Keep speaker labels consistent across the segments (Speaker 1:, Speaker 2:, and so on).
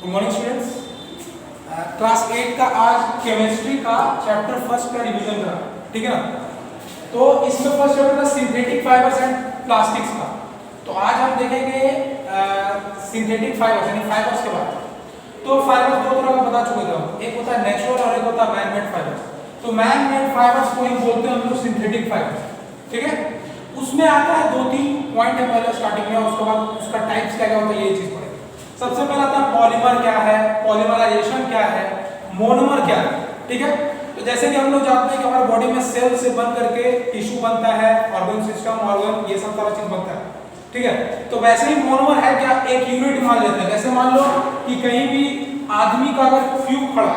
Speaker 1: Good morning students. Class 8 का आज chemistry का चैप्टर फर्स्ट का रिवीजन करा, ठीक है ना। तो इसमें फर्स्ट चैप्टर था सिंथेटिक फाइबर्स एंड प्लास्टिक्स का। तो आज हम देखेंगे सिंथेटिक फाइबर्स यानी फाइबर्स के बारे में। तो फाइबर्स दो तरह का बता चुके थे हम, एक होता है नेचुरल और एक होता है मैन मेड फाइबर्स। तो मैन मेड फाइबर्स को ही बोलते हैं हम लोग सिंथेटिक फाइबर्स, ठीक है। उसमें आता है दो तीन पॉइंट है पहले स्टार्टिंग में, उसके बाद उसका टाइप्स क्या क्या होता है ये चीज पढ़ेंगे। सबसे पहला था पॉलीमर क्या है, पॉलीमराइजेशन क्या है, मोनोमर क्या है, ठीक है। तो जैसे कि हम लोग जानते हैं कि हमारे बॉडी में सेल से बन करके टिश्यू बनता है, ऑर्गन सिस्टम, ऑर्गन, ये सब सारा चीज बनता है, ठीक है। तो वैसे ही मोनोमर है क्या, एक यूनिट मान लेते हैं। जैसे मान लो कि कहीं भी आदमी का अगर क्यूब खड़ा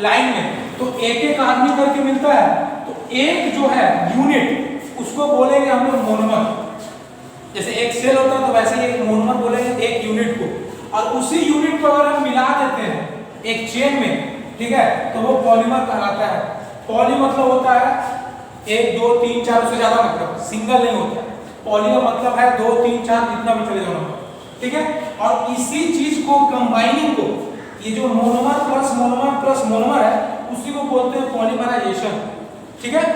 Speaker 1: लाइन में तो एक एक आदमी करके मिलता है, तो एक जो है यूनिट उसको बोलेंगे हम लोग मोनोमर। जैसे एक सेल होता है तो वैसे ही एक मोनोमर बोलेंगे एक यूनिट को, और उसी यूनिट को अगर हम मिला देते हैं एक चेन में, ठीक है, तो वो पॉलीमर कहलाता है। पॉली मतलब होता है एक दो तीन चार, उससे ज्यादा मतलब सिंगल नहीं होता है। पॉली का मतलब है दो तीन चार जितना भी चले जाओ, ठीक है। और इसी चीज को कंबाइनिंग को, ये जो मोनोमर प्लस मोनोमर है उसी को बोलते हैं पॉलीमराइजेशन, ठीक है।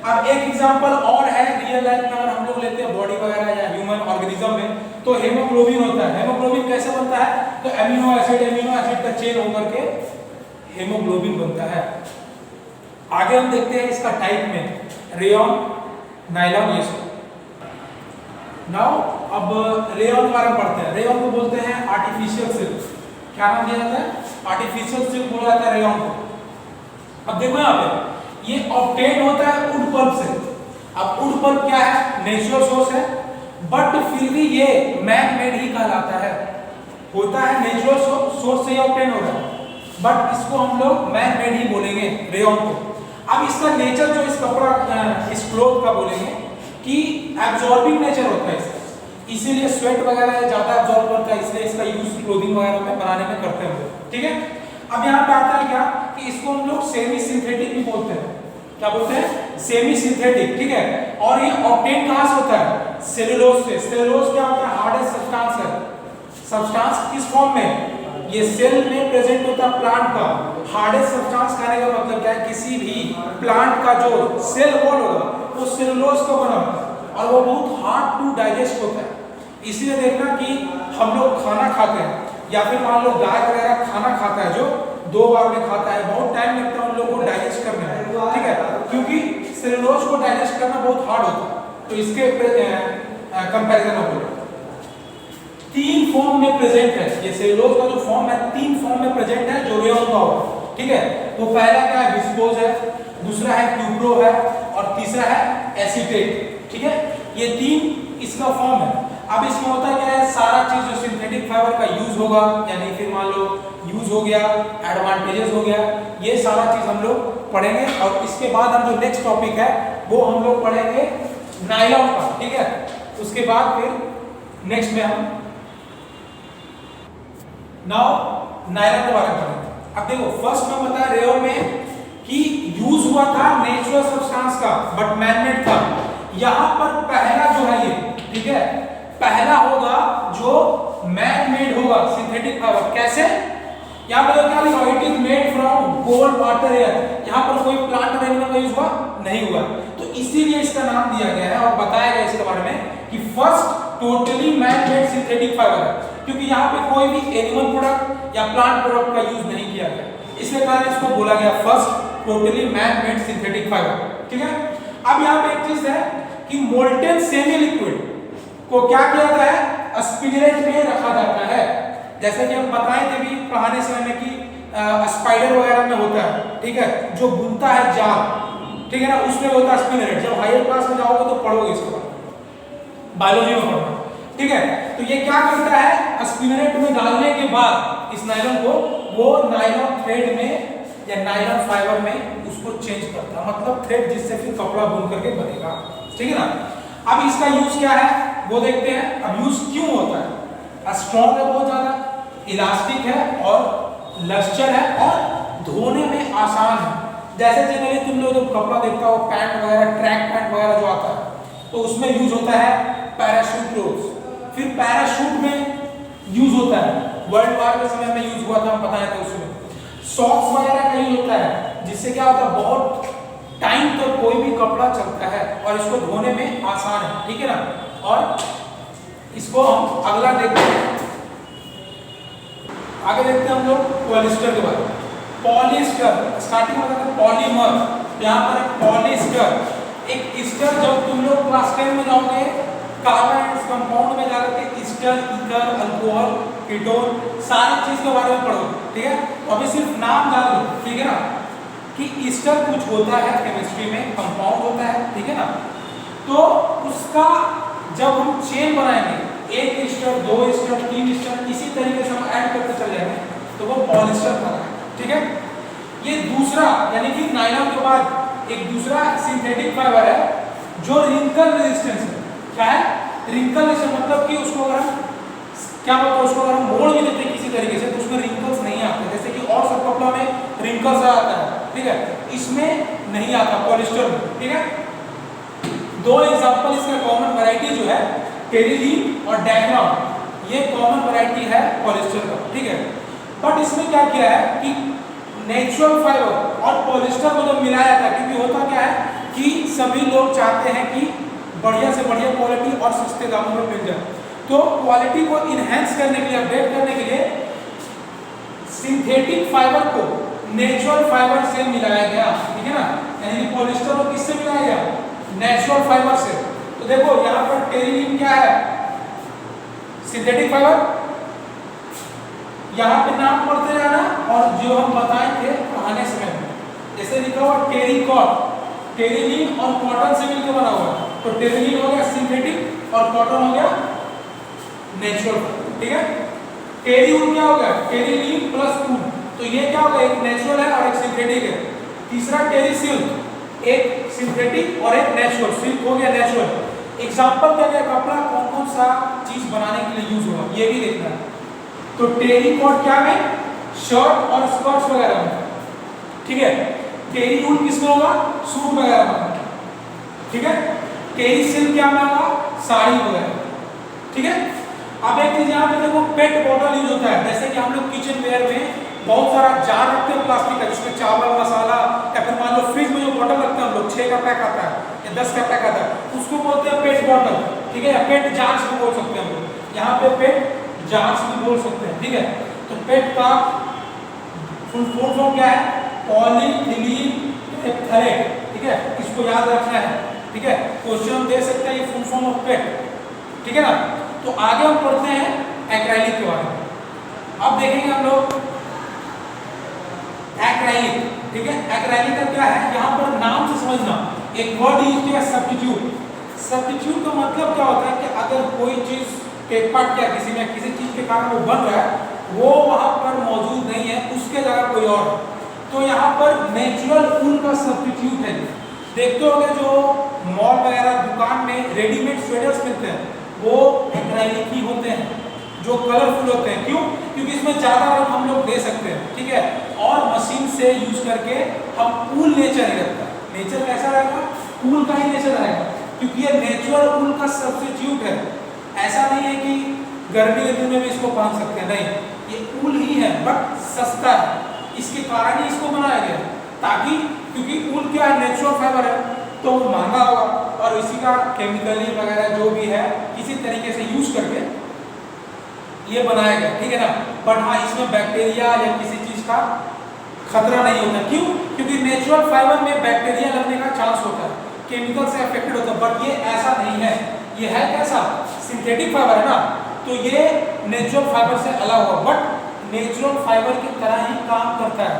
Speaker 1: अब एक एग्जांपल और है रियल लाइफ में, अगर हम लोग लेते हैं बॉडी वगैरह या ह्यूमन ऑर्गेनिज्म में, तो हेमोग्लोबिन होता है। हेमोग्लोबिन कैसे बनता है, तो एमिनो एसिड का चेन होकर के हेमोग्लोबिन बनता है। आगे हम देखते हैं इसका टाइप में, रेयॉन, नायलॉन, ये सब। नाउ अब रेयॉन के बारे में पढ़ते हैं। रेयॉन को बोलते हैं आर्टिफिशियल सिल्क। क्या नाम दिया जाता है, आर्टिफिशियल सिल्क बोला जाता है रेयॉन को। अब देखो यहाँ पे ये ऑब्टेन होता है वुड पल्प से। अब वुड पल्प क्या है, नेचुरल सोर्स है, बट फिर भी ये मैन मेड ही कहलाता है। होता है नेचुरल सोर्स से ही ऑब्टेन हो रहा है, बट इसको हम लोग मैन मेड ही बोलेंगे रेयॉन को। अब इसका नेचर जो इस कपड़ा इस क्लॉथ का बोलेंगे कि एब्जॉर्बिंग नेचर होता है इसका, इसीलिए स्वेट वगैरह ज्यादा एब्जॉर्ब करता है, इसलिए इसका यूज क्लोथिंग वगैरह में बनाने में करते हैं, ठीक है। अब यहाँ पे आता है क्या कि इसको हम लोग सेमी सिंथेटिक भी बोलते हैं। क्या बोलते हैं, सेमी सिंथेटिक, ठीक है। और ये ऑब्टेन कहां से होता है, सेलुलोज से। सेलुलोज क्या होता है, हार्डेस्ट सब्सटेंस है। सब्सटेंस किस फॉर्म में, ये सेल में प्रेजेंट होता है प्लांट का। हार्डेस्ट सब्सटेंस कहने का मतलब क्या है, किसी भी प्लांट का जो सेल वॉल होगा वो सेलुलोज का बना होता है और वो बहुत हार्ड टू डाइजेस्ट होता है। इसीलिए देखना कि हम लोग खाना खाते हैं या फिर मान लो गाय वगैरह खाना खाता है जो 2 बार में खाता है, बहुत टाइम लगता है उन लोगों को डाइजेस्ट करने में, ठीक है, क्योंकि सेलुलोज को डाइजेस्ट करना बहुत हार्ड होता है। तो इसके कंपैरिजन में बोलो 3 फॉर्म में प्रेजेंट है। ये सेलुलोज का जो फॉर्म है 3 फॉर्म में प्रेजेंट है जो रेयॉन का होगा, ठीक है। वो पहला क्या है, विस्कोज है, दूसरा है क्यूप्रो है और तीसरा है एसीटेट, ठीक है। ये 3 इसका फॉर्म है। अब इसमें होता क्या है, सारा चीज जो सिंथेटिक फाइबर का यूज होगा, यानी फिर मान लो यूज हो गया, एडवांटेजेस हो गया, ये सारा चीज हम लोग पढ़ेंगे। और इसके बाद हम जो नेक्स्ट टॉपिक है वो हम लोग पढ़ेंगे नायलॉन का, ठीक है। उसके बाद फिर नेक्स्ट में हम नाउ नायलॉन के बारे में पढ़ेंगे। अब देखो फर्स्ट में बताया रेयॉन में कि यूज हुआ था नेचुरल सब्सटेंस का बट मैनमेड था। यहां पर पहला जो है ये, ठीक है, पहला होगा जो मैन मेड होगा सिंथेटिक फाइबर। कैसे, यहाँ पर क्या लिखा, it is made from cold water air. यहाँ पर कोई प्लांट और एनिमल का यूज हुआ नहीं हुआ, तो इसीलिए इसका नाम दिया गया है और बताया गया इसके बारे में कि first totally man made synthetic fibre है, क्योंकि यहाँ पे कोई भी एनिमल प्रोडक्ट या प्लांट प्रोडक्ट का यूज नहीं किया गया, इसलिए कारण इसको बोला गया first totally man made synthetic fibre, ठीक है। अब यहाँ पे एक चीज है कि मोल्टेन सेमी लिक्विड को क्या किया जाता है, स्पिनरेट में रखा जाता है। जैसे कि हम बताए थे भी पुराने समय में कि स्पाइडर वगैरह में होता है, ठीक है, जो बुनता है जाल, ठीक है ना, उसमें होता है स्पिनरेट। जब हायर क्लास में जाओगे तो पढ़ोगे इसके बारे में, बायोलॉजी में पढ़ना, ठीक है। तो ये क्या करता है, स्पिनरेट में डालने के बाद इस नायलॉन को वो नायलॉन थ्रेड में या नायलॉन फाइबर में उसको चेंज करता है, मतलब थ्रेड जिससे फिर कपड़ा बुन करके बनेगा, ठीक है ना। अब इसका यूज क्या है वो देखते हैं। अब यूज क्यों होता है, स्ट्रॉन्ग है, बहुत ज्यादा इलास्टिक है और लस्टर है और धोने में आसान है। जैसे जनरली तुम लोग जब कपड़ा देखता हो पैंट वगैरह, ट्रैक पैंट वगैरह जो आता है तो उसमें यूज होता है पैराशूट क्लोथ्स। फिर पैराशूट में यूज होता है वर्ल्ड वार के समय में यूज हुआ था, हम पता है तो उसमें सॉक्स वगैरह का यूज होता है, जिससे क्या होता है बहुत टाइम तक तो कोई भी कपड़ा चलता है और इसको धोने में आसान है, ठीक है ना। और इसको हम अगला देखते हैं, आगे देखते हैं हम लोग पॉलिस्टर के बारे में। पॉलिस्टर स्टार्टिंग में कहते हैं पॉलीमर, यहाँ पर पॉलिस्टर एक ईस्टर, जब तुम लोग क्लास 10 में जाओगे कार्बन कंपाउंड में जाकर के ईस्टर, ईथर, अल्कोहल, कीटोन सारी चीज के बारे में पढ़ोगे, ठीक है। तो अभी सिर्फ नाम जान लो, ठीक है ना, कि ईस्टर कुछ होता है केमिस्ट्री में, कंपाउंड होता है, ठीक है ना। तो उसका जब हम चेन बनाएंगे, एक ईस्टर, दो ईस्टर, तीन ईस्टर, इसी तरीके से हम ऐड करते चले जाएंगे, तो वो पॉलिस्टर बना है, ठीक है। ये दूसरा यानी कि नायलॉन के बाद एक दूसरा सिंथेटिक फाइबर है जो रिंकल रेजिस्टेंस है। क्या है? रिंकल रेजिस्टेंस, मतलब कि उसको अगर हम क्या बोलते हैं, उसको अगर हम मोड़ भी देते हैं किसी तरीके से तो उसमें रिंकल्स नहीं आते, जैसे कि और सब कपड़ा में रिंकल्स आता है, ठीक है, इसमें नहीं आता पॉलिस्टर में, ठीक है। दो एग्जांपल इसका कॉमन वैरायटी जो है टेरिलीन और डायग्राम, ये कॉमन वैरायटी है पॉलिस्टर का, ठीक है। बट इसमें क्या किया है कि नेचुरल फाइबर और पॉलिस्टर को जब मिलाया था, क्योंकि होता क्या है कि सभी लोग चाहते हैं कि बढ़िया से बढ़िया क्वालिटी और सस्ते दामों में मिल जाए, तो क्वालिटी को इनहेंस करने के लिए, अपडेट करने के लिए सिंथेटिक फाइबर को नेचुरल फाइबर से मिलाया गया, ठीक है ना। यानी कि पॉलिस्टर को किससे मिलाया गया? नेचुरल फाइबर से। तो देखो यहाँ पर टेरिलीन क्या है? सिंथेटिक फाइबर, यहाँ पे नाम पढ़ते जाना और जो हम बताए थे पढ़ाने समय में, जैसे लिखा हुआ टेरिकॉट, टेरिलीन और कॉटन से मिलकर बना हुआ है, तो टेरिलीन हो गया सिंथेटिक और कॉटन हो गया नेचुरल, ठीक है। टेरीवुड क्या होगा? टेरिलीन प्लस वुड, तो ये क्या होगा? एक नेचुरल है और एक सिंथेटिक है। तीसरा टेरीसिल्क, एक सिंथेटिक और एक नेचुरल, सिल्क हो गया नेचुरल। एग्जांपल क्या है, कपड़ा कौन कौन सा चीज बनाने के लिए यूज होगा ये भी देखना है। तो टेरिकॉट क्या में? शर्ट और स्कर्ट्स वगैरह में, ठीक है। टेरीवुड किसमें होगा? सूट वगैरह में, ठीक है। टेरीसिल्क क्या में होगा? साड़ी वगैरह, ठीक है। अब एक चीज यहाँ पे देखो, पेट बॉटल यूज होता है, जैसे कि हम लोग किचन वेयर में बहुत सारा जार रखते हैं प्लास्टिक का, जिसमें चावल, मसाला, या फिर मान लो फ्रिज में जो बॉटल रखते हैं हम लोग, 6 का पैक आता है या 10 का पैक आता है, उसको बोलते हैं पेट बॉटल, ठीक है, या पेट जार्स भी बोल सकते हैं हम लोग, यहाँ पे पेट जार्स भी बोल सकते हैं, ठीक है। तो पेट का फुल फॉर्म क्या है? पॉलीइथीलीन टेरेफ्थेरेट, ठीक है, इसको याद रखना है, ठीक है। क्वेश्चन दे सकते हैं ये फुल फॉर्म ऑफ पेट, ठीक है ना। तो आगे हम पढ़ते हैं एक्राइलिक के बारे में। अब देखेंगे हम लोग एक्राइलिक, ठीक है। एक्राइलिक का क्या है, यहाँ पर नाम से समझना, एक वर्ड यूज किया सब्स्टिट्यूट। सब्स्टिट्यूट का मतलब क्या होता है कि अगर कोई चीज टेकपाट किया किसी में, किसी चीज के कारण वो बन रहा है, वो वहां पर मौजूद नहीं है, उसके जगह कोई और, तो यहाँ पर नेचुरल ऊन का सब्स्टिट्यूट है। देखते होंगे जो मॉल वगैरह दुकान में रेडीमेड स्वेटर्स मिलते हैं, वो एक्राइलिक ही होते हैं, जो कलरफुल होते हैं। क्यों? क्योंकि इसमें ज़्यादा रंग हम लोग दे सकते हैं, ठीक है, और मशीन से यूज करके हम ऊल नेचर ही रखता है। नेचर कैसा रहेगा? ऊल का ही नेचर रहेगा, क्योंकि ये नेचुरल ऊल का सब्स्टिट्यूट है। ऐसा नहीं है कि गर्मी के दिन में भी इसको पहन सकते हैं, नहीं, ये ऊल ही है, बट सस्ता है, इसके कारण ही इसको बनाया गया, ताकि क्योंकि ऊल क्या है? नेचुरल फाइबर है, तो वो महंगा होगा, और इसी का केमिकली वगैरह जो भी है किसी तरीके से यूज करके ये बनाया गया, ठीक है ना। बट हाँ, इसमें बैक्टीरिया या किसी चीज का खतरा नहीं होता। क्यों? क्योंकि नेचुरल फाइबर में बैक्टीरिया लगने का चांस होता है, केमिकल से अफेक्टेड होता है, बट ये ऐसा नहीं है। ये है कैसा? सिंथेटिक फाइबर है ना, तो ये नेचुरल फाइबर से अलग हुआ, बट नेचुरल फाइबर की तरह ही काम करता है।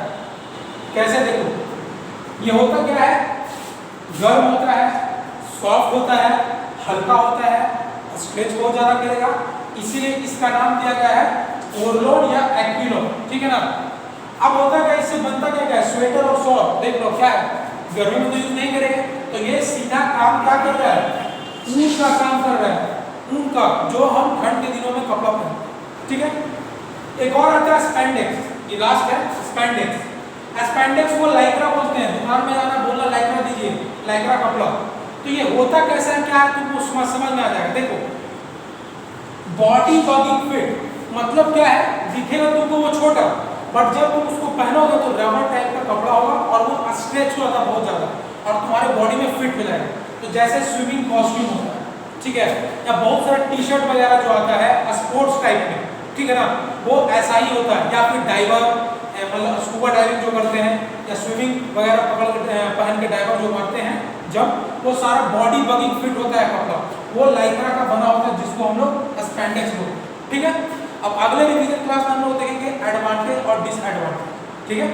Speaker 1: कैसे? देखो, ये होता क्या है? गर्म होता है, सॉफ्ट होता है, हल्का होता है, स्ट्रेच बहुत ज्यादा करेगा, इसीलिए इसका नाम दिया गया है ओरलोन या एक्विलोन, ठीक है ना। अब होता क्या, इससे बनता क्या क्या है? स्वेटर और शॉल। देख लो क्या है, गर्मी में तो यूज नहीं करेंगे, तो ये सीधा काम क्या कर रहा है? ऊन का काम कर रहा है, ऊन का, जो हम ठंड के दिनों में कपड़ा पहनते हैं, ठीक है। एक और आता है स्पैंडेक्स, ये लास्ट है स्पैंडेक्स। स्पैंडेक्स को लाइक्रा बोलते हैं, दुकान में जाना बोलना लाइक्रा दीजिए, लाइक्रा कपड़ा। तो ये होता कैसा है, क्या है, तुमको समझ में आ जाएगा। देखो, बॉडी बगिंग फिट, मतलब क्या है, दिखेगा तुमको वो छोटा, बट जब तुम उसको पहनोगे तो रबर टाइप का कपड़ा होगा और वो स्ट्रेच होगा बहुत ज्यादा और तुम्हारे बॉडी में फिट हो जाएगा। तो जैसे स्विमिंग कॉस्ट्यूम होता है, ठीक है, या बहुत सारा टी शर्ट वगैरह जो आता है स्पोर्ट्स टाइप में, ठीक है ना, वो ऐसा ही होता है। या फिर डाइवर, मतलब स्कूबा डाइविंग जो करते हैं या स्विमिंग वगैरह पहन के डाइवर जो करते हैं, जब वो सारा बॉडी बगिंग फिट होता है कपड़ा, वो लाइक्रा का बना होता है जिसको हम लोग स्पैंडेक्स बोलते हैं। ठीक है, अब अगले रिवीजन क्लास में हम लोग देखेंगे एडवांटेज और डिसएडवांटेज। ठीक है।